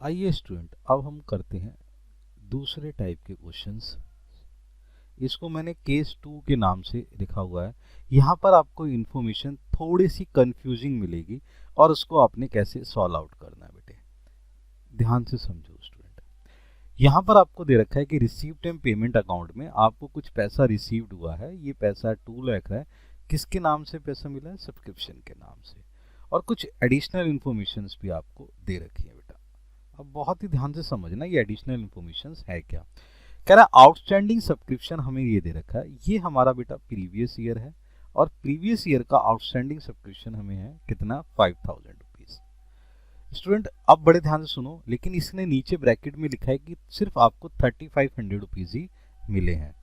आइए स्टूडेंट, अब हम करते हैं दूसरे टाइप के क्वेश्चंस। इसको मैंने केस 2 के नाम से लिखा हुआ है। यहाँ पर आपको इन्फॉर्मेशन थोड़ी सी कंफ्यूजिंग मिलेगी और उसको आपने कैसे सॉल्व आउट करना है बेटे, ध्यान से समझो स्टूडेंट। यहाँ पर आपको दे रखा है कि रिसीव्ड एंड पेमेंट अकाउंट में आपको कुछ पैसा रिसीव्ड हुआ है। ये पैसा 2 लाख है। किसके नाम से पैसा मिला है? सब्सक्रिप्शन के नाम से। और कुछ एडिशनल इन्फॉर्मेशन भी आपको दे रखी है बेटा। अब बहुत ही ध्यान से समझना ये एडिशनल इन्फॉर्मेशन है क्या। कह रहा आउटस्टैंडिंग सब्सक्रिप्शन हमें ये दे रखा है, ये हमारा बेटा प्रीवियस ईयर है और प्रीवियस ईयर का आउटस्टैंडिंग सब्सक्रिप्शन हमें है कितना? 5000 रुपीज। स्टूडेंट अब बड़े ध्यान से सुनो, लेकिन इसने नीचे ब्रैकेट में लिखा है कि सिर्फ आपको 3500 रुपीज ही मिले हैं।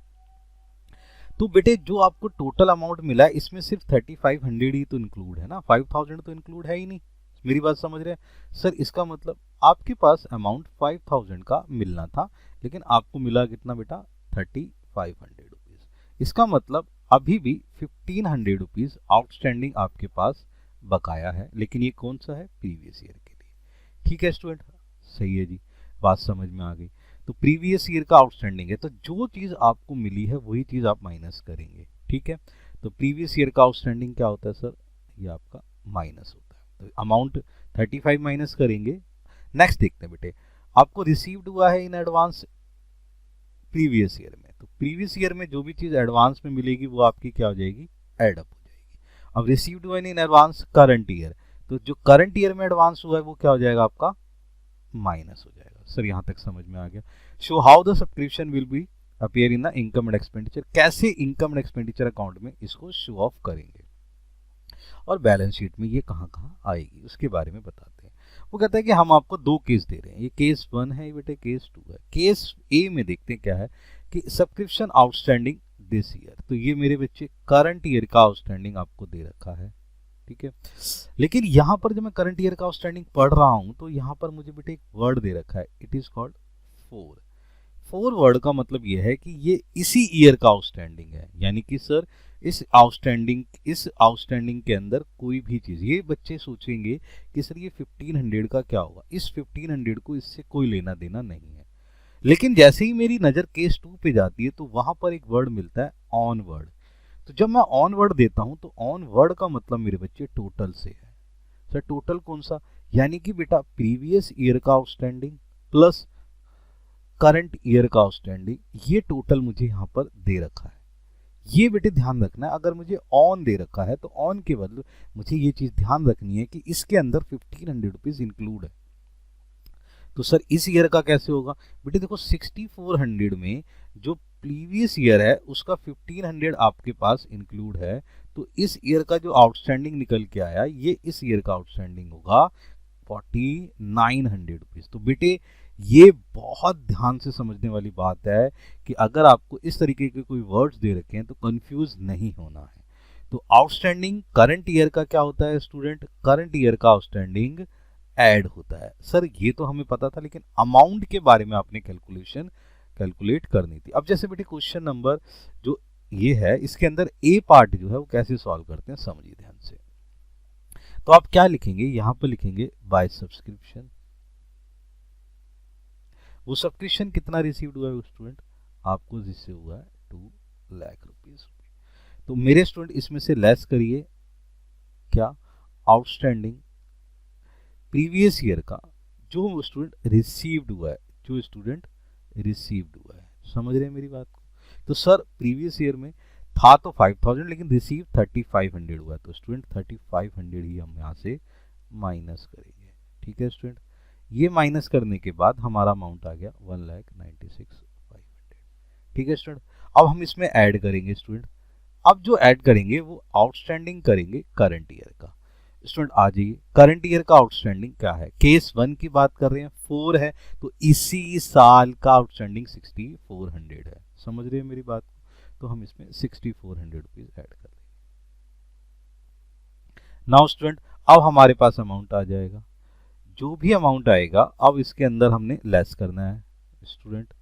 तो बेटे जो आपको टोटल अमाउंट मिला है इसमें सिर्फ 3500 ही तो इंक्लूड है ना, 5000 तो इंक्लूड है ही नहीं। मेरी बात समझ रहे हैं सर? इसका मतलब आपके पास अमाउंट 5000 का मिलना था, लेकिन आपको मिला कितना बेटा? 3500 रुपीज। इसका मतलब अभी भी 1500 रुपीज आउटस्टैंडिंग आपके पास बकाया है, लेकिन ये कौन सा है? प्रीवियस ईयर के लिए। ठीक है स्टूडेंट, सही है जी, बात समझ में आ गई। तो प्रीवियस ईयर का आउटस्टैंडिंग है, तो जो चीज आपको मिली है वही चीज आप माइनस करेंगे। ठीक है, तो प्रीवियस ईयर का आउटस्टैंडिंग क्या होता है सर? ये आपका माइनस होता है। तो अमाउंट 35 माइनस करेंगे। नेक्स्ट देखते हैं बेटे, आपको रिसीव्ड हुआ है इन एडवांस प्रीवियस ईयर में। तो प्रीवियस ईयर में जो भी चीज एडवांस में मिलेगी वो आपकी क्या हो जाएगी? एड अप हो जाएगी। अब रिसीव्ड हुआ इन एडवांस करंट ईयर, तो जो करंट ईयर में एडवांस हुआ है वो क्या हो जाएगा? आपका माइनस हो जाएगा। सर यहाँ तक समझ में आ गया। Show how the subscription will be appear in the income and expenditure, कैसे इनकम एंड एक्सपेंडिचर अकाउंट में इसको शो ऑफ करेंगे और बैलेंस शीट में ये कहाँ कहाँ आएगी उसके बारे में बताते हैं। वो कहता है कि हम आपको दो केस दे रहे हैं, ये केस 1 है, ये बेटे केस 2 है। केस ए में देखते हैं क्या है कि सब्सक्रिप्शन आउटस्टैंडिंग दिस ईयर, तो ये मेरे बच्चे करंट ईयर का आउटस्टैंडिंग आपको दे रखा है। ठीक है, लेकिन यहाँ पर जब मैं करंट ईयर का आउटस्टैंडिंग पढ़ रहा हूँ तो यहाँ पर मुझे बेटे एक वर्ड दे रखा है, it is called four. Four word का मतलब ये है कि ये इसी ईयर का आउटस्टैंडिंग है, यानी कि सर इस आउटस्टैंडिंग के अंदर कोई भी चीज, ये बच्चे सोचेंगे कि सर ये 1500 का क्या होगा, इस 1500 को इससे कोई लेना देना नहीं है। लेकिन जैसे ही मेरी नजर केस 2 पे जाती है तो वहां पर एक वर्ड मिलता है ऑन वर्ड। तो जब मैं ऑन वर्ड देता हूं तो ऑन वर्ड का मतलब मेरे बच्चे टोटल से है। सर टोटल कौन सा? यानी कि बेटा प्रीवियस ईयर का आउटस्टैंडिंग प्लस करंट ईयर का आउटस्टैंडिंग, ये टोटल मुझे यहाँ पर दे रखा है। ये बेटे ध्यान रखना है, अगर मुझे ऑन दे रखा है तो ऑन के बदले मुझे ये चीज ध्यान रखनी है कि इसके अंदर 1500 रुपीज इंक्लूड है। तो सर इस ईयर का कैसे होगा? बेटे देखो 6400 में जो प्रीवियस ईयर है उसका 1500 आपके पास इंक्लूड है, तो इस ईयर का जो आउटस्टैंडिंग निकल के आया ये इस ईयर का आउटस्टैंडिंग होगा 4900 रुपीज। तो बेटे ये बहुत ध्यान से समझने वाली बात है कि अगर आपको इस तरीके के कोई वर्ड्स दे रखे हैं तो कंफ्यूज नहीं होना है। तो आउटस्टैंडिंग करंट ईयर का क्या होता है स्टूडेंट? करंट ईयर का आउटस्टैंडिंग ऐड होता है। सर ये तो हमें पता था, लेकिन अमाउंट के बारे में आपने कैलकुलेट करनी थी। अब जैसे बेटे क्वेश्चन नंबर जो ये है इसके अंदर ए पार्ट जो है वो कैसे सॉल्व करते हैं समझिए ध्यान से। तो आप क्या लिखेंगे? यहां पर लिखेंगे बाय सब्सक्रिप्शन। वो सब्सक्रिप्शन कितना रिसीव्ड हुआ है स्टूडेंट? आपको जिससे हुआ है 2 लाख रुपीज। तो मेरे स्टूडेंट इसमें से लेस करिए क्या? आउटस्टैंडिंग प्रीवियस ईयर का जो स्टूडेंट रिसीव्ड हुआ है, जो स्टूडेंट रिसीव्ड हुआ है। समझ रहे हैं मेरी बात को? तो सर प्रीवियस ईयर में था तो 5000 लेकिन रिसीव 3500 हुआ है, तो स्टूडेंट 3500 ही हम यहाँ से माइनस करेंगे। ठीक है स्टूडेंट, ये माइनस करने के बाद हमारा अमाउंट आ गया 1,96,500। ठीक है स्टूडेंट, अब हम इसमें ऐड करेंगे स्टूडेंट। अब जो ऐड करेंगे वो आउटस्टैंडिंग करेंगे करंट ईयर का। स्टूडेंट आ जाइए, करंट ईयर का आउटस्टैंडिंग क्या है? केस 1 की बात कर रहे हैं, 4 है, तो इसी साल का आउटस्टैंडिंग 6400 है। समझ रहे हैं मेरी बात को? तो हम इसमें 6400 रुपीज ऐड कर लेंगे। नाउ स्टूडेंट अब हमारे पास अमाउंट आ जाएगा, जो भी अमाउंट आएगा अब इसके अंदर हमने लेस करना है स्टूडेंट।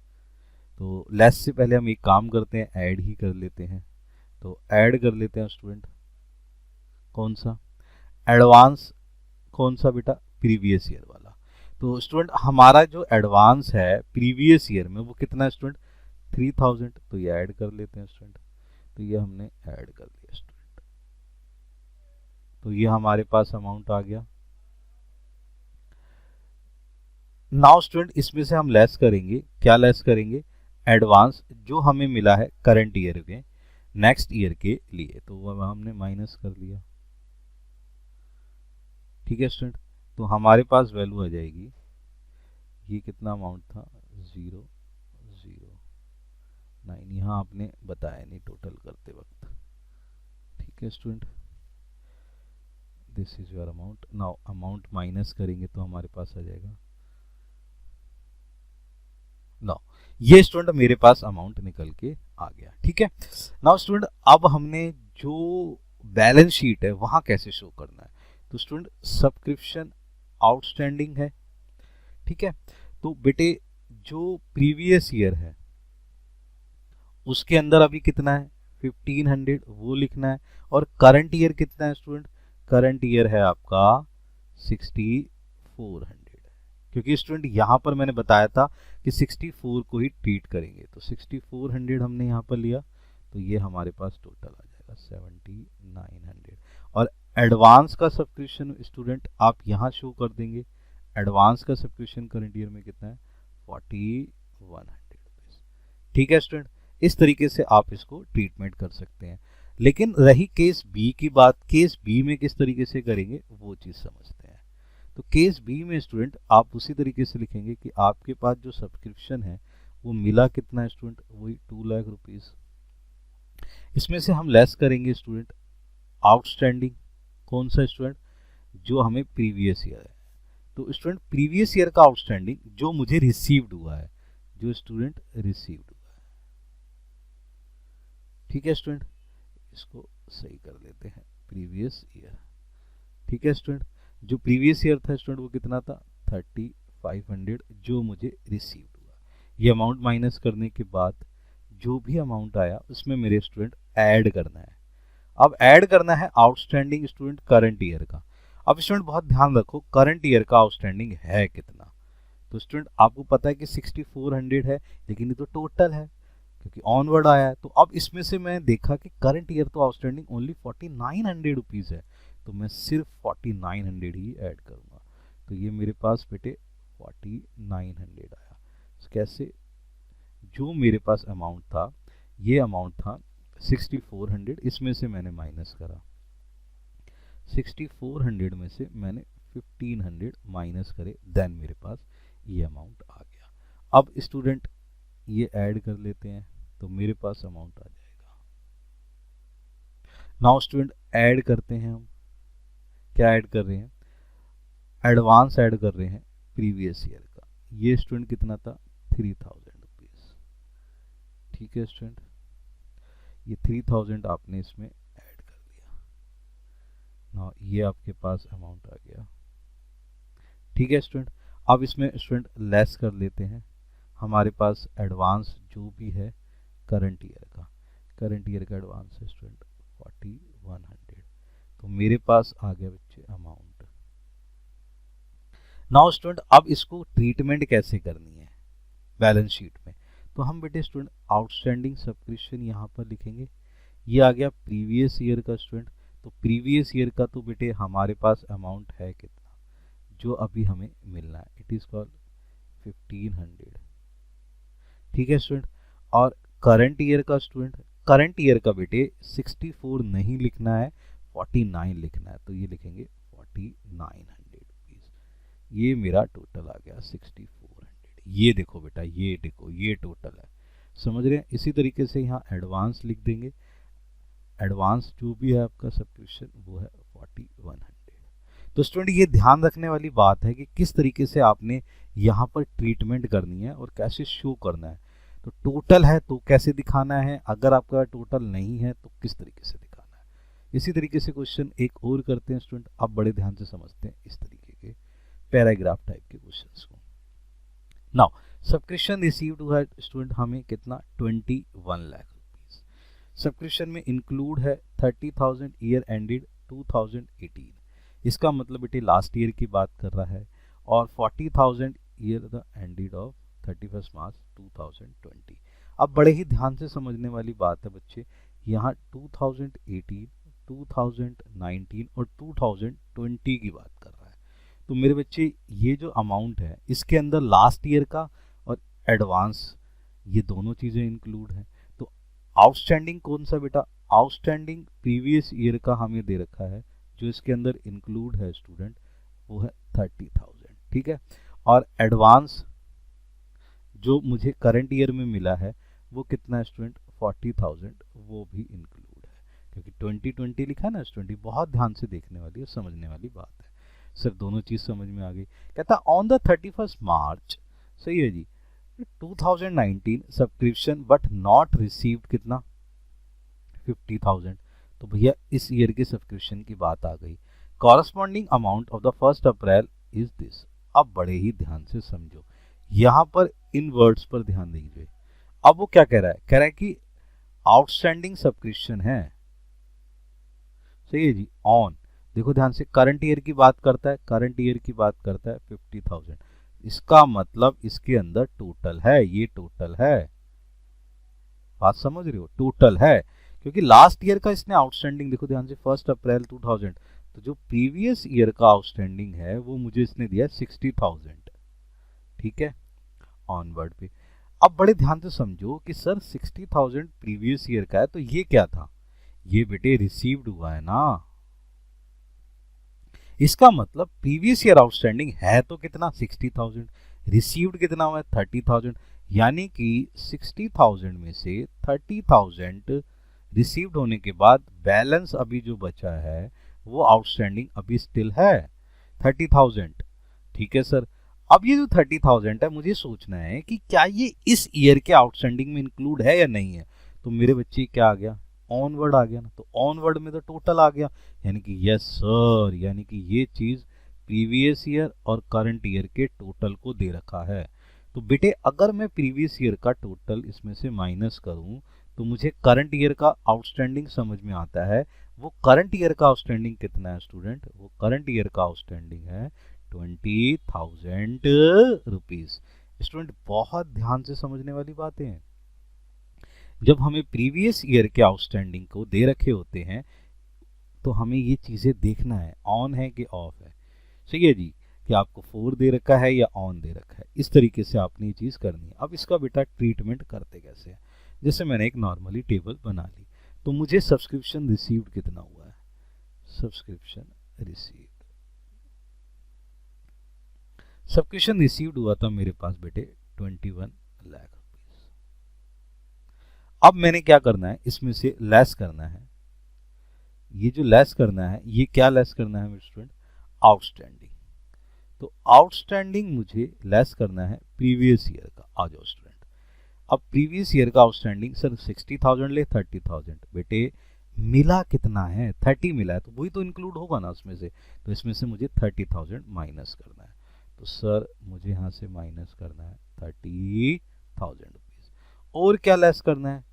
तो लेस से पहले हम एक काम करते हैं, ऐड ही कर लेते हैं। तो ऐड कर लेते हैं स्टूडेंट, कौन सा? एडवांस कौन सा बेटा? प्रीवियस ईयर वाला। तो स्टूडेंट हमारा जो एडवांस है प्रीवियस ईयर में वो कितना है स्टूडेंट 3000, तो ये ऐड कर लेते हैं स्टूडेंट। तो ये हमने ऐड कर दिया स्टूडेंट, तो ये हमारे पास अमाउंट आ गया। नाउ स्टूडेंट इसमें से हम लेस करेंगे, क्या लेस करेंगे, एडवांस जो हमें मिला है करंट ईयर के नेक्स्ट ईयर के लिए, तो वो हमने माइनस कर लिया। ठीक है स्टूडेंट, तो हमारे पास वैल्यू आ जाएगी, ये कितना अमाउंट था 009, यहाँ आपने बताया नहीं टोटल करते वक्त। ठीक है student, this is your amount. Now amount minus करेंगे तो हमारे पास आ जाएगा, नाउ ये स्टूडेंट मेरे पास अमाउंट निकल के आ गया। ठीक है, नाउ स्टूडेंट अब हमने जो बैलेंस शीट है वहां कैसे शो करना है, तो स्टूडेंट सब्सक्रिप्शन आउटस्टैंडिंग है। ठीक है, तो बेटे जो प्रीवियस ईयर है उसके अंदर अभी कितना है 1500, वो लिखना है। और करंट ईयर कितना है स्टूडेंट, करंट ईयर है आपका 6400, क्योंकि स्टूडेंट यहाँ पर मैंने बताया था कि 64 को ही ट्रीट करेंगे, तो 6400 हमने यहाँ पर लिया, तो ये हमारे पास टोटल आ जाएगा 7900। और एडवांस का सब्सक्रिप्शन स्टूडेंट आप यहाँ शो कर देंगे, एडवांस का सब्सक्रिप्शन करंट ईयर में कितना है 4100। ठीक है स्टूडेंट, इस तरीके से आप इसको ट्रीटमेंट कर सकते हैं। लेकिन रही केस बी की बात, केस बी में किस तरीके से करेंगे वो चीज़ समझते हैं। तो केस बी में स्टूडेंट आप उसी तरीके से लिखेंगे कि आपके पास जो सब्सक्रिप्शन है वो मिला कितना है स्टूडेंट, वही 2 लाख रुपीज़। इसमें से हम लेस करेंगे स्टूडेंट आउटस्टैंडिंग, कौन सा स्टूडेंट, जो हमें प्रीवियस ईयर है। तो स्टूडेंट प्रीवियस ईयर का आउटस्टैंडिंग जो मुझे रिसीव्ड हुआ है, जो स्टूडेंट रिसीव्ड हुआ है। ठीक है स्टूडेंट, इसको सही कर लेते हैं प्रीवियस ईयर। ठीक है स्टूडेंट, जो प्रीवियस ईयर था स्टूडेंट वो कितना था 3500, जो मुझे रिसीव्ड हुआ। ये अमाउंट माइनस करने के बाद जो भी अमाउंट आया उसमें मेरे स्टूडेंट ऐड करना है। अब ऐड करना है आउटस्टैंडिंग स्टूडेंट करंट ईयर का। अब स्टूडेंट बहुत ध्यान रखो करंट ईयर का आउटस्टैंडिंग है कितना, तो स्टूडेंट आपको पता है कि 6400 है, लेकिन ये तो टोटल है क्योंकि ऑनवर्ड आया है। तो अब इसमें से मैं देखा कि करंट ईयर तो आउटस्टैंडिंग ओनली 4900 रुपीज़ है, तो मैं सिर्फ 4900 ही ऐड करूँगा। तो ये मेरे पास बेटे 4900 आया। कैसे, जो मेरे पास अमाउंट था ये अमाउंट था 6400, इसमें से मैंने माइनस करा, 6400 में से मैंने 1500 माइनस करे, देन मेरे पास ये अमाउंट आ गया। अब स्टूडेंट ये ऐड कर लेते हैं तो मेरे पास अमाउंट आ जाएगा। नाउ स्टूडेंट ऐड करते हैं हम, क्या ऐड कर रहे हैं, एडवांस ऐड कर रहे हैं प्रीवियस ईयर का। ये स्टूडेंट कितना था 3000 रुपीज़। ठीक है स्टूडेंट, ये 3000 आपने इसमें ऐड कर दिया। नाउ ये आपके पास अमाउंट आ गया। ठीक है स्टूडेंट, अब इसमें स्टूडेंट लेस कर लेते हैं, हमारे पास एडवांस जो भी है करंट ईयर का, करंट ईयर का एडवांस है स्टूडेंट 4100, तो मेरे पास आ गया बच्चे अमाउंट। नाउ स्टूडेंट अब इसको ट्रीटमेंट कैसे करनी है बैलेंस शीट में, तो हम बेटे स्टूडेंट आउटस्टैंडिंग सब्सक्रिप्शन यहाँ पर लिखेंगे। ये आ गया प्रीवियस ईयर का स्टूडेंट, तो प्रीवियस ईयर का तो बेटे हमारे पास अमाउंट है कितना जो अभी हमें मिलना है, इट इज कॉल्ड 1500। ठीक है स्टूडेंट, और करंट ईयर का स्टूडेंट, करंट ईयर का बेटे 64 नहीं लिखना है 49 लिखना है, तो ये लिखेंगे 4900 रुपीज़। ये मेरा टोटल आ गया 6400। ये देखो बेटा, ये देखो ये टोटल है, समझ रहे हैं। इसी तरीके से यहाँ एडवांस लिख देंगे, एडवांस जो भी है आपका सब्सक्रिप्शन वो है 4100। तो स्टूडेंट ये ध्यान रखने वाली बात है कि किस तरीके से आपने यहाँ पर ट्रीटमेंट करनी है और कैसे शो करना है। तो टोटल है तो कैसे दिखाना है, अगर आपका टोटल नहीं है तो किस तरीके से दिखाना है। इसी तरीके से क्वेश्चन एक और करते हैं स्टूडेंट, आप बड़े ध्यान से समझते हैं इस तरीके के पैराग्राफ टाइप के क्वेश्चंस को। नाउ सब्सक्रिप्शन रिसीव्ड हुआ स्टूडेंट हमें कितना 21 लाख रुपीज। सब्सक्रिप्शन में इंक्लूड है 30,000 ईयर एंडेड 2018, इसका मतलब बेटे लास्ट ईयर की बात कर रहा है। और 40,000 ईयर द एंडेड ऑफ 31 मार्च 2020। अब बड़े ही ध्यान से समझने वाली बात है बच्चे, यहाँ 2018, 2019 और 2020 की बात कर रहा है। तो मेरे बच्चे ये जो अमाउंट है इसके अंदर लास्ट ईयर का और एडवांस ये दोनों चीज़ें इंक्लूड हैं। तो आउटस्टैंडिंग कौन सा बेटा, आउटस्टैंडिंग प्रीवियस ईयर का हमें दे रखा है, जो इसके अंदर इंक्लूड है स्टूडेंट वो है 30,000, ठीक है। और एडवांस जो मुझे करंट ईयर में मिला है वो कितना है स्टूडेंट, 40,000, वो भी इंक्लूड है, क्योंकि 2020 लिखा है ना स्टूडेंट। बहुत ध्यान से देखने वाली और समझने वाली बात है। सर दोनों चीज समझ में आ गई। कहता ऑन द 31 मार्च, सही है जी, 2019 सब्सक्रिप्शन बट नॉट रिसीव्ड कितना, 50,000। तो भैया इस ईयर के सब्सक्रिप्शन की बात आ गई। Corresponding amount of the 1 April is this. अब बड़े ही ध्यान से समझो, यहां पर इन वर्ड्स पर ध्यान दीजिए। अब वो क्या कह रहा है, कह रहा है कि आउटस्टैंडिंग सब्सक्रिप्शन है, सही है जी, ऑन, देखो ध्यान से, करंट ईयर की बात करता है, करंट ईयर की बात करता है 50,000। इसका मतलब इसके अंदर टोटल है, ये टोटल है, बात समझ रहे हो, टोटल है, क्योंकि लास्ट ईयर का इसने आउटस्टैंडिंग, देखो ध्यान से, 1 अप्रैल 2000, तो जो प्रीवियस ईयर का आउटस्टैंडिंग है वो मुझे इसने दिया 60,000, ठीक है, ऑनवर्ड पे। अब बड़े ध्यान से समझो कि सर 60,000 प्रीवियस ईयर का है, तो ये क्या था, ये बेटे रिसीव्ड हुआ है ना। इसका मतलब प्रीवियस ईयर आउटस्टैंडिंग है तो कितना, 60,000, रिसीव्ड कितना हुआ है, 30,000, यानी कि 60,000 में से 30,000 रिसीव्ड होने के बाद बैलेंस अभी जो बचा है वो आउटस्टैंडिंग अभी स्टिल है 30,000, ठीक है सर। अब ये जो 30,000 है मुझे सोचना है कि क्या ये इस ईयर के आउटस्टैंडिंग में इंक्लूड है या नहीं है। तो मेरे बच्चे क्या आ गया, ऑनवर्ड आ गया ना, तो ऑनवर्ड में तो टोटल आ गया, यानी कि यस सर, यानी कि ये चीज प्रीवियस ईयर और करंट ईयर के टोटल को दे रखा है। तो बेटे अगर मैं प्रीवियस ईयर का टोटल इसमें से माइनस करूं तो मुझे करंट ईयर का आउटस्टैंडिंग समझ में आता है। वो करंट ईयर का आउटस्टैंडिंग कितना है स्टूडेंट, वो करंट ईयर का आउटस्टैंडिंग है 20,000 रुपीज। स्टूडेंट बहुत ध्यान से समझने वाली बातें हैं। जब हमें प्रीवियस ईयर के आउटस्टैंडिंग को दे रखे होते हैं तो हमें ये चीजें देखना है, ऑन है कि ऑफ है, सही है जी, कि आपको 4 दे रखा है या ऑन दे रखा है, इस तरीके से आपने ये चीज करनी है। अब इसका बेटा ट्रीटमेंट करते कैसे है, जैसे मैंने एक नॉर्मली टेबल बना ली, तो मुझे सब्सक्रिप्शन रिसीव्ड कितना हुआ है, सब्सक्रिप्शन रिसीव्ड, सब्सक्रिप्शन रिसीव्ड हुआ था मेरे पास बेटे 21 लाख रुपीस। अब मैंने क्या करना है, इसमें से लेस करना है, ये जो लेस करना है, ये क्या लेस करना है मेरे स्टूडेंट, आउटस्टैंडिंग। तो आउटस्टैंडिंग मुझे लेस करना है प्रीवियस ईयर का। आ जाओ स्टूडेंट, अब प्रीवियस ईयर का आउटस्टैंडिंग सर 60,000 ले 30,000, बेटे मिला कितना है, 30 मिला है, तो वही तो इंक्लूड होगा ना उसमें से, तो इसमें से मुझे 30,000 माइनस करना है। तो सर मुझे यहाँ से माइनस करना है 30,000 रुपीज। और क्या लेस करना है,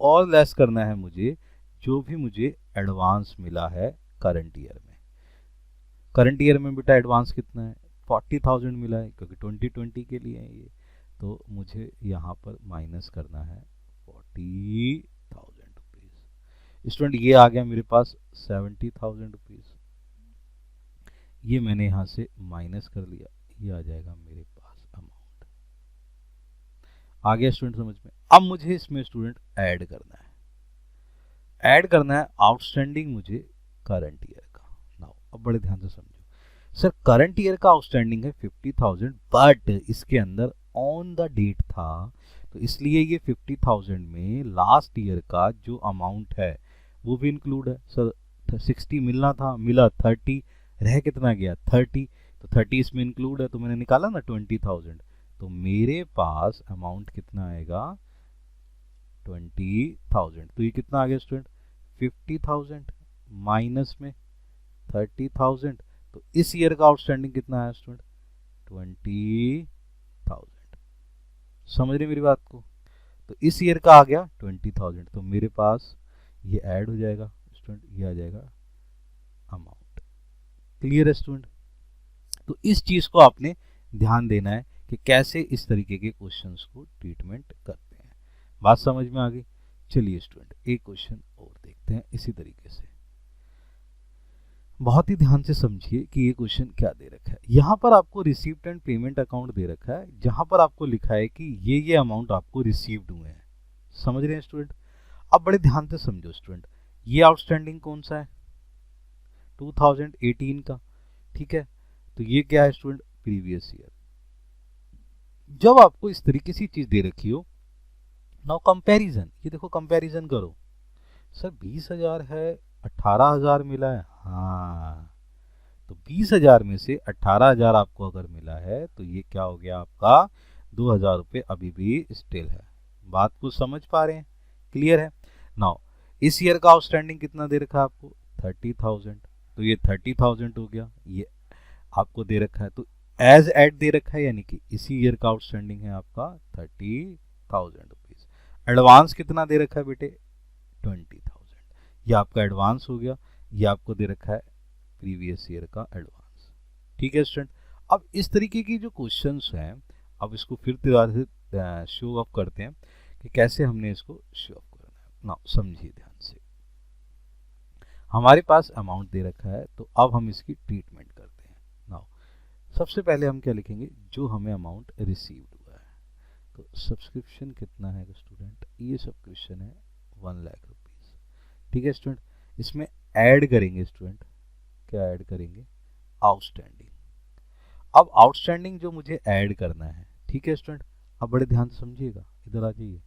और लेस करना है मुझे जो भी मुझे एडवांस मिला है करंट ईयर में। करंट ईयर में बेटा एडवांस कितना है, 40,000 मिला है, क्योंकि 2020 के लिए है ये, तो मुझे यहाँ पर माइनस करना है 40,000 रुपीज। स्टूडेंट ये आ गया मेरे पास 70,000 रुपीज, ये मैंने यहाँ से माइनस कर लिया, ये आ जाएगा मेरे पास अमाउंट। आ गया स्टूडेंट समझ में। अब मुझे इसमें स्टूडेंट ऐड करना है, ऐड करना है आउटस्टैंडिंग मुझे करंट ईयर का। नाउ अब बड़े ध्यान से समझो, सर करंट ईयर का आउटस्टैंडिंग है 50,000, बट इसके अंदर ऑन द डेट था, तो इसलिए ये 50,000 में लास्ट ईयर का जो अमाउंट है वो भी इंक्लूड है। सर 60 मिलना था, मिला 30, रह कितना गया 30, तो 30 इसमें इंक्लूड है, तो मैंने निकाला ना 20,000, तो मेरे पास अमाउंट कितना आएगा 20,000। तो ये कितना आ गया स्टूडेंट 50,000 माइनस में 30,000, तो इस ईयर का आउटस्टैंडिंग कितना है स्टूडेंट 20,000। समझ रहे मेरी बात को, तो इस ईयर का आ गया 20,000, तो मेरे पास ये ऐड हो जाएगा स्टूडेंट, ये आ जाएगा अमाउंट। क्लियर है स्टूडेंट। तो इस चीज को आपने ध्यान देना है कि कैसे इस तरीके के क्वेश्चंस को ट्रीटमेंट करते हैं। बात समझ में आ गई? चलिए स्टूडेंट, एक क्वेश्चन और देखते हैं इसी तरीके से। बहुत ही ध्यान से समझिए कि ये क्वेश्चन क्या दे रखा है। यहाँ पर आपको रिसीव्ड एंड पेमेंट अकाउंट दे रखा है, जहां पर आपको लिखा है कि ये अमाउंट आपको रिसीव्ड हुए हैं। समझ रहे हैं स्टूडेंट? अब बड़े ध्यान से समझो स्टूडेंट, ये आउटस्टैंडिंग कौन सा है? 2018 का, ठीक है। तो ये क्या है स्टूडेंट? Previous year. जब आपको इस तरीके से चीज दे रखी हो, नाउ कंपैरिजन, ये देखो कंपैरिजन करो। सर 20,000 है, 18,000 मिला है। हाँ, तो 20,000 में से 18,000 आपको अगर मिला है तो ये क्या हो गया आपका? 2,000 रुपये अभी भी स्टिल है। बात को समझ पा रहे हैं? क्लियर है? नाउ इस ईयर का आउटस्टैंडिंग कितना दे रखा है आपको? 30,000। तो ये 30,000 हो गया, ये आपको दे रखा है, तो एज एड दे रखा है, यानी कि इसी ईयर का आउटस्टैंडिंग है आपका 30,000 रुपीज। एडवांस कितना दे रखा है बेटे? 20,000। ये आपका एडवांस हो गया, ये आपको दे रखा है प्रीवियस ईयर का एडवांस। ठीक है स्टूडेंट, अब इस तरीके की जो क्वेश्चंस हैं, अब इसको फिर से शो ऑफ करते हैं कि कैसे हमने इसको शो ऑफ करना है। नाउ समझिए ध्यान से, हमारे पास अमाउंट दे रखा है, तो अब हम इसकी ट्रीटमेंट करते हैं। नाउ सबसे पहले हम क्या लिखेंगे? जो हमें अमाउंट रिसीव्ड हुआ है। तो सब्सक्रिप्शन कितना है स्टूडेंट? ये सब्सक्रिप्शन है 1 लाख रुपीज। ठीक है स्टूडेंट, इसमें ऐड करेंगे स्टूडेंट, क्या ऐड करेंगे? आउटस्टैंडिंग। अब आउटस्टैंडिंग जो मुझे ऐड करना है, ठीक है स्टूडेंट, अब बड़े ध्यान से समझिएगा, इधर आ जाइए।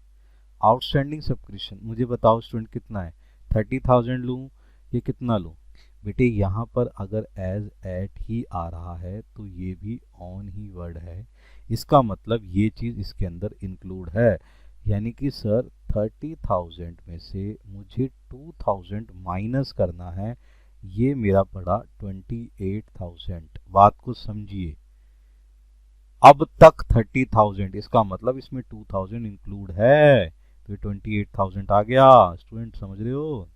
आउटस्टैंडिंग सब्सक्रिप्शन मुझे बताओ स्टूडेंट कितना है? 30,000 लूँ, ये कितना लूँ? बेटे यहाँ पर अगर एज एट ही आ रहा है तो ये भी ऑन ही वर्ड है, इसका मतलब ये चीज़ इसके अंदर इंक्लूड है। यानी कि सर 30,000 में से मुझे 2,000 माइनस करना है, ये मेरा पड़ा 28,000। बात को समझिए, अब तक 30,000, इसका मतलब इसमें 2,000 इंक्लूड है, तो 28,000 आ गया। स्टूडेंट समझ रहे हो?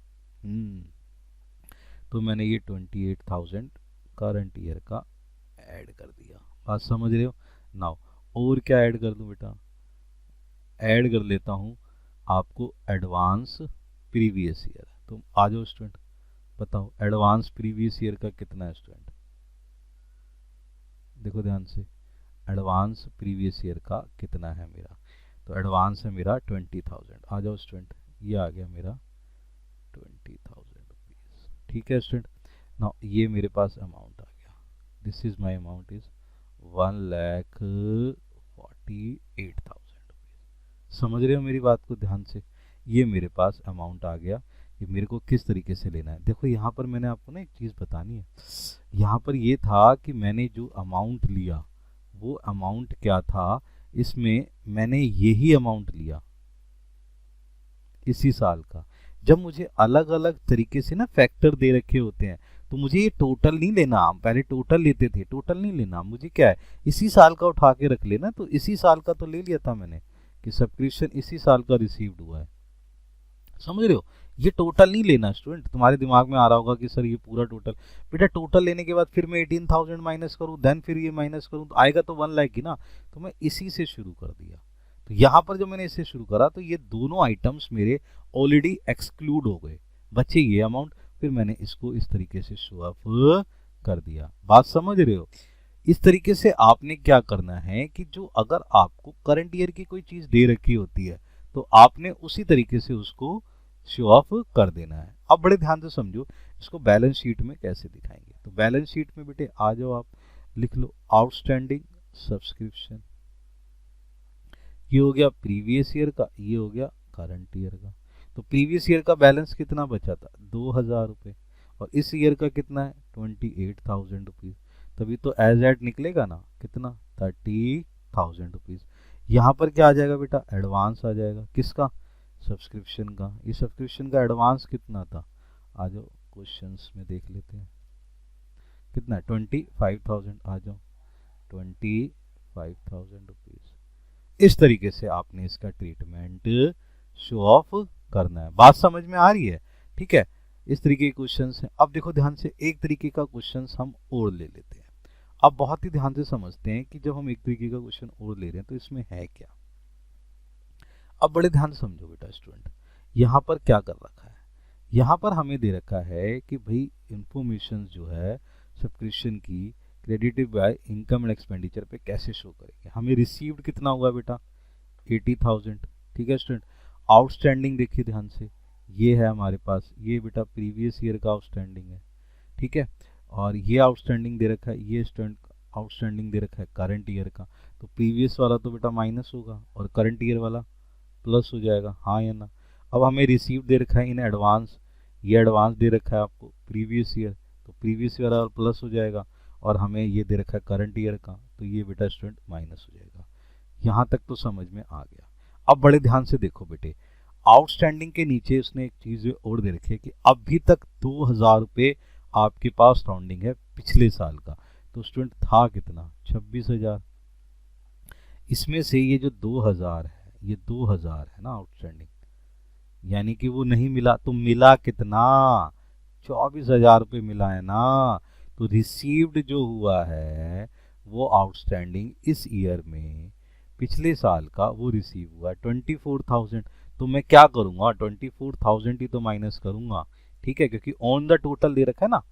तो मैंने ये 28,000 करंट ईयर का ऐड कर दिया। बात समझ रहे हो? नाउ और क्या ऐड कर दूं बेटा? ऐड कर लेता हूं आपको एडवांस प्रीवियस ईयर। तो आ जाओ स्टूडेंट, बताओ एडवांस प्रीवियस ईयर का कितना है स्टूडेंट? देखो ध्यान से, एडवांस प्रीवियस ईयर का कितना है मेरा? तो एडवांस है मेरा 20,000। आ जाओ स्टूडेंट, ये आ गया मेरा 20,000 रुपीज। ठीक है स्टूडेंट, नाउ ये मेरे पास अमाउंट आ गया। This is my amount is 1,48,000 rupees. समझ रहे हो मेरी बात को ध्यान से? ये मेरे पास अमाउंट आ गया, ये मेरे को किस तरीके से लेना है। देखो यहाँ पर मैंने आपको ना एक चीज़ बतानी है। यहाँ पर ये था कि मैंने जो अमाउंट लिया वो अमाउंट क्या था, इसमें मैंने यही अमाउंट लिया इसी साल का। जब मुझे अलग अलग तरीके से ना फैक्टर दे रखे होते हैं, तो मुझे ये टोटल नहीं लेना। हम पहले टोटल लेते थे, टोटल नहीं लेना मुझे, क्या है इसी साल का उठा के रख लेना। तो इसी साल का तो ले लिया था मैंने कि सब्सक्रिप्शन इसी साल का रिसीव्ड हुआ है। समझ रहे हो? ये टोटल नहीं लेना स्टूडेंट। तुम्हारे दिमाग में आ रहा होगा कि सर ये पूरा टोटल, बेटा टोटल लेने के बाद फिर मैं 18,000 माइनस करूँ, देन फिर ये माइनस करूँ, तो आएगा तो 1 लाख ही ना। तो मैं इसी से शुरू कर दिया। तो यहाँ पर जब मैंने इससे शुरू करा तो ये दोनों आइटम्स मेरे ऑलरेडी एक्सक्लूड हो गए, बचे ये अमाउंट। फिर मैंने इसको इस तरीके से शो ऑफ कर दिया। बात समझ रहे हो? इस तरीके से आपने क्या करना है कि जो अगर आपको करंट ईयर की कोई चीज दे रखी होती है तो आपने उसी तरीके से उसको शो ऑफ कर देना है। अब बड़े ध्यान से समझो, इसको बैलेंस शीट में कैसे दिखाएंगे। तो बैलेंस शीट में बेटे आ जाओ, आप लिख लो आउटस्टैंडिंग सब्सक्रिप्शन, ये हो गया प्रीवियस ईयर का, ये हो गया करंट ईयर का। तो प्रीवियस ईयर का बैलेंस कितना बचा था? 2,000 रुपये, और इस ईयर का कितना है? 28,000 रुपीज। तभी तो एज एड निकलेगा ना, कितना? 30,000 रुपीज। यहाँ पर क्या आ जाएगा बेटा? एडवांस आ जाएगा, किसका? सब्सक्रिप्शन का। ये सब्सक्रिप्शन का एडवांस कितना था? आ जाओ क्वेश्चंस में देख लेते हैं, कितना है? 25,000। आ जाओ 25,000 रुपीज। इस तरीके से आपने इसका ट्रीटमेंट शो ऑफ करना है। बात समझ में आ रही है? ठीक है, इस तरीके के क्वेश्चंस हैं। अब देखो ध्यान से, एक तरीके का क्वेश्चंस हम और ले लेते हैं। अब बहुत ही ध्यान से समझते हैं कि जब हम एक तरीके का क्वेश्चन और ले रहे हैं तो इसमें है क्या। अब बड़े ध्यान से समझो बेटा स्टूडेंट, यहाँ पर क्या कर रखा है। यहाँ पर हमें दे रखा है कि भाई इंफॉर्मेशन जो है सब्सक्रिप्शन की credited bye income and expenditure पे कैसे शो करेंगे। हमें रिसीव्ड कितना हुआ बेटा 80,000, ठीक है स्टूडेंट। आउटस्टैंडिंग देखिए ध्यान से, ये है हमारे पास, ये बेटा प्रीवियस ईयर का आउटस्टैंडिंग है, ठीक है। और ये आउटस्टैंडिंग दे रखा है, ये आउटस्टैंडिंग दे रखा है करंट ईयर का। तो प्रीवियस वाला तो बेटा माइनस होगा और करंट ईयर वाला प्लस हो जाएगा, हाँ या ना। अब हमें रिसीव दे रखा है इन एडवांस, ये एडवांस दे रखा है आपको प्रीवियस ईयर, तो प्रीवियस ईयर वाला प्लस हो जाएगा। और हमें ये दे रखा है करंट ईयर का, तो ये बेटा स्टूडेंट माइनस हो जाएगा। यहाँ तक तो समझ में आ गया। अब बड़े ध्यान से देखो बेटे, आउटस्टैंडिंग के नीचे उसने एक चीज और दे रखी है कि अभी तक 2,000 रुपये आपके पास स्टैंडिंग है पिछले साल का। तो स्टूडेंट था कितना 26,000। इसमें से ये जो 2,000 है, ये 2,000 है ना आउटस्टैंडिंग, यानी कि वो नहीं मिला, तो मिला कितना 24,000 रुपये मिला है ना। तो रिसीव्ड जो हुआ है वो आउटस्टैंडिंग इस ईयर में पिछले साल का वो रिसीव हुआ 24,000। तो मैं क्या करूंगा 24,000 ही तो माइनस करूंगा, ठीक है, क्योंकि ऑन द टोटल दे रखा है ना।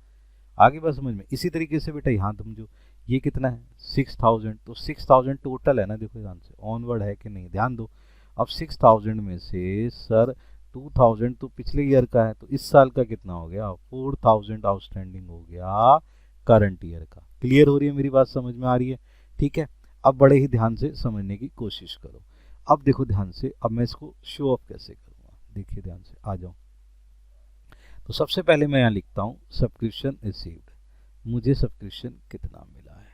आगे बात समझ में। इसी तरीके से बेटा यहाँ समझो, ये कितना है 6,000, तो 6,000 टोटल है ना, देखो ध्यान से ऑनवर्ड है कि नहीं, ध्यान दो। अब 6,000 में से सर 2,000 तो पिछले ईयर का है, तो इस साल का कितना हो गया 4,000 आउटस्टैंडिंग हो गया करंट ईयर का। क्लियर हो रही है मेरी बात, समझ में आ रही है, ठीक है। अब बड़े ही ध्यान से समझने की कोशिश करो। अब देखो ध्यान से, अब मैं इसको शो ऑफ कैसे करूँगा, देखिए ध्यान से, आ जाओ। तो सबसे पहले मैं यहाँ लिखता हूँ सब्सक्रिप्शन रिसीव्ड, मुझे सब्सक्रिप्शन कितना मिला है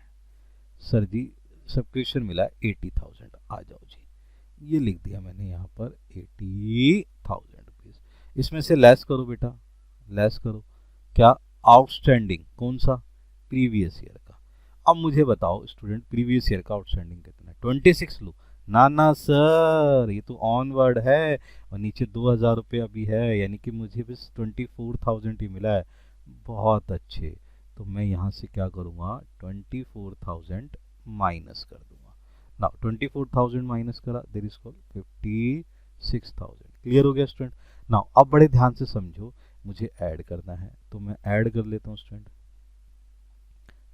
सर जी, सब्सक्रिप्शन मिला है 80,000, आ जाओ जी, ये लिख दिया मैंने यहाँ पर 80,000 रुपीज़। इसमें से लेस करो बेटा, लेस करो क्या आउटस्टैंडिंग, कौन सा प्रीवियस ईयर का। अब मुझे बताओ स्टूडेंट प्रीवियस ईयर का आउटस्टैंडिंग कितना है 26 लो ना, ना सर ये तो ऑनवर्ड है और नीचे 2,000 रुपये अभी है, यानी कि मुझे बस 24,000 ही मिला है। बहुत अच्छे, तो मैं यहाँ से क्या करूँगा 24,000 माइनस कर दूंगा ना। 24,000 माइनस करा, देयर इज कॉल्ड 56,000। क्लियर हो गया स्टूडेंट। नाउ अब बड़े ध्यान से समझो, मुझे ऐड करना है, तो मैं ऐड कर लेता हूँ स्टूडेंट,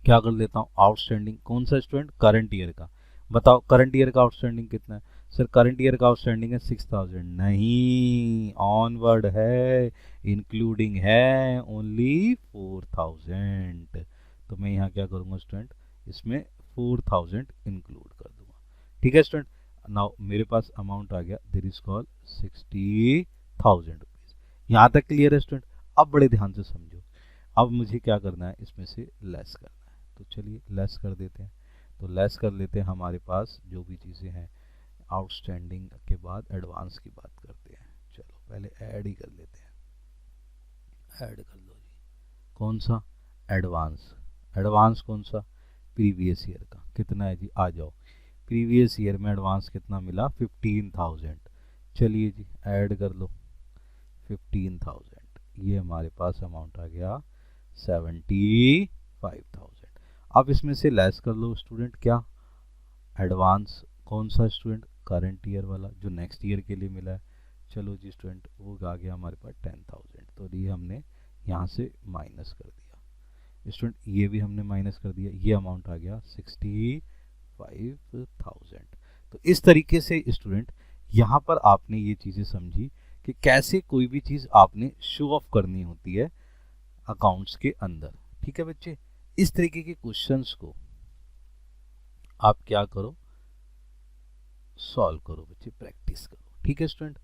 क्या कर लेता हूँ आउटस्टैंडिंग, कौन सा स्टूडेंट करंट ईयर का। बताओ करंट ईयर का आउटस्टैंडिंग कितना है सर, करंट ईयर का आउटस्टैंडिंग है 6,000, नहीं ऑनवर्ड है, इंक्लूडिंग है ओनली 4,000। तो मैं यहाँ क्या करूँगा स्टूडेंट, इसमें 4,000 इंक्लूड कर दूंगा, ठीक है स्टूडेंट। नाउ मेरे पास अमाउंट आ गया, दिस इज कॉल्ड 60,000 रुपीज। यहाँ तक क्लियर है स्टूडेंट। अब बड़े ध्यान से समझो, अब मुझे क्या करना है इसमें से लेस करना है, तो चलिए लेस कर देते हैं। तो लेस कर लेते हैं, हमारे पास जो भी चीज़ें हैं आउटस्टैंडिंग के बाद एडवांस की बात करते हैं। चलो पहले ऐड ही कर लेते हैं, ऐड कर लो जी, कौन सा एडवांस, एडवांस कौन सा प्रीवियस ईयर का, कितना है जी, आ जाओ। प्रीवियस ईयर में एडवांस कितना मिला 15,000, चलिए जी ऐड कर लो 15,000, ये हमारे पास अमाउंट आ गया 75,000। अब इसमें से लेस कर लो स्टूडेंट क्या एडवांस, कौन सा स्टूडेंट करंट ईयर वाला जो नेक्स्ट ईयर के लिए मिला है। चलो जी स्टूडेंट वो आ गया हमारे पास 10,000, तो ये हमने यहाँ से माइनस कर दिया स्टूडेंट, ये भी हमने माइनस कर दिया, ये अमाउंट आ गया 65,000। तो इस तरीके से स्टूडेंट यहाँ पर आपने ये चीज़ें समझी कि कैसे कोई भी चीज़ आपने शो ऑफ करनी होती है अकाउंट्स के अंदर, ठीक है बच्चे। इस तरीके के क्वेश्चंस को आप क्या करो सॉल्व करो बच्चे, प्रैक्टिस करो, ठीक है स्टूडेंट।